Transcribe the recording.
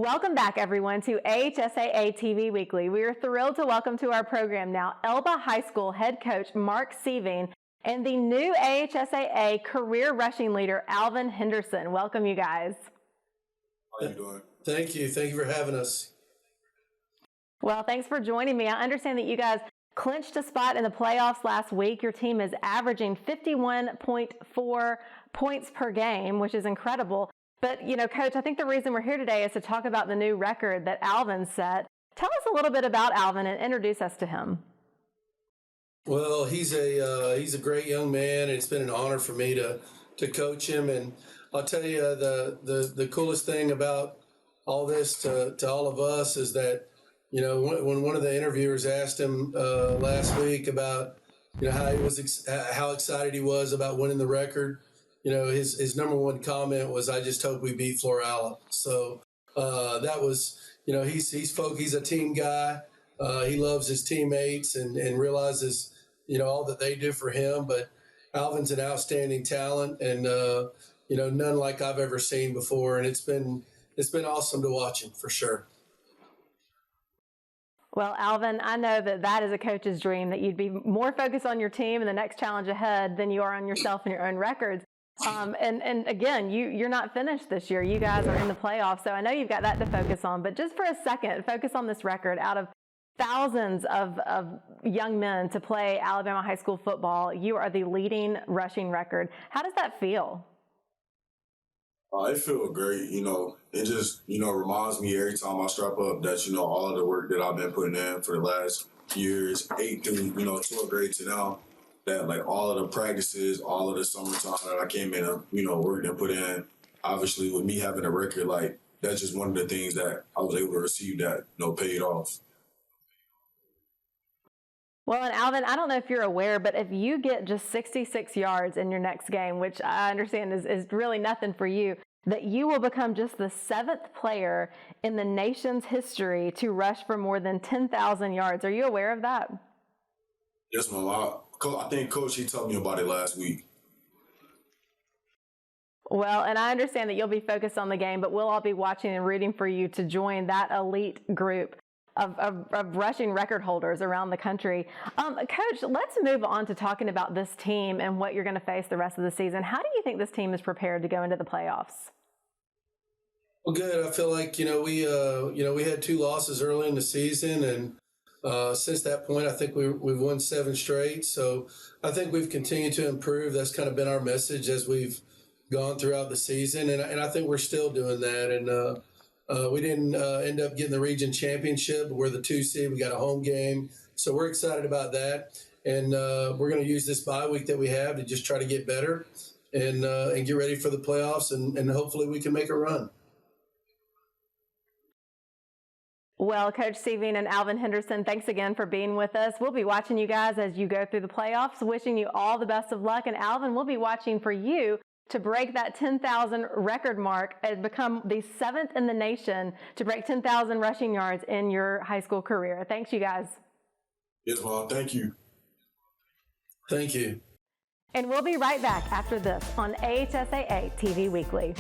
Welcome back, everyone, to AHSAA TV Weekly. We are thrilled to welcome to our program now Elba High School head coach Marc Sieving and the new AHSAA career rushing leader Alvin Henderson. Welcome, you guys. How are you doing? Thank you. Thank you for having us. Well, thanks for joining me. I understand that you guys clinched a spot in the playoffs last week. Your team is averaging 51.4 points per game, which is incredible. But, you know, Coach, I think the reason we're here today is to talk about the new record that Alvin set. Tell us a little bit about Alvin and introduce us to him. Well, he's a great young man, and it's been an honor for me to coach him. And I'll tell you, the coolest thing about all this to all of us is that, you know, when one of the interviewers asked him last week about, you know, how excited he was about winning the record, you know, his number one comment was, "I just hope we beat Florala." So that was, you know, he's a team guy. He loves his teammates and realizes, you know, all that they do for him. But Alvin's an outstanding talent, and you know, none like I've ever seen before. And it's been awesome to watch him for sure. Well, Alvin, I know that is a coach's dream, that you'd be more focused on your team and the next challenge ahead than you are on yourself and your own records. And again, you're not finished this year. You guys are in the playoffs, so I know you've got that to focus on. But just for a second, focus on this record. Out of thousands of young men to play Alabama high school football, you are the leading rushing record. How does that feel? It feels great. You know, it just, you know, reminds me every time I strap up that, you know, all of the work that I've been putting in for the last years, 8 through, you know, 12th grade to now, that like all of the practices, all of the summertime that I came in and, you know, worked and put in, obviously with me having a record, like that's just one of the things that I was able to receive that, you know, paid off. Well, and Alvin, I don't know if you're aware, but if you get just 66 yards in your next game, which I understand is really nothing for you, that you will become just the 7th player in the nation's history to rush for more than 10,000 yards. Are you aware of that? Yes, ma'am. I think Coach, he told me about it last week. Well, and I understand that you'll be focused on the game, but we'll all be watching and rooting for you to join that elite group of rushing record holders around the country. Coach, let's move on to talking about this team and what you're going to face the rest of the season. How do you think this team is prepared to go into the playoffs? Well, good. I feel like, you know, we had 2 losses early in the season, and since that point, I think we've won 7 straight. So I think we've continued to improve. That's kind of been our message as we've gone throughout the season, and I think we're still doing that. And we didn't end up getting the region championship. We're the 2 seed. We got a home game, so we're excited about that. And we're going to use this bye week that we have to just try to get better and get ready for the playoffs, and hopefully we can make a run. Well, Coach Sieving and Alvin Henderson, thanks again for being with us. We'll be watching you guys as you go through the playoffs, wishing you all the best of luck. And Alvin, we'll be watching for you to break that 10,000 record mark and become the 7th in the nation to break 10,000 rushing yards in your high school career. Thanks, you guys. Yes, ma'am. Thank you. Thank you. And we'll be right back after this on AHSAA TV Weekly.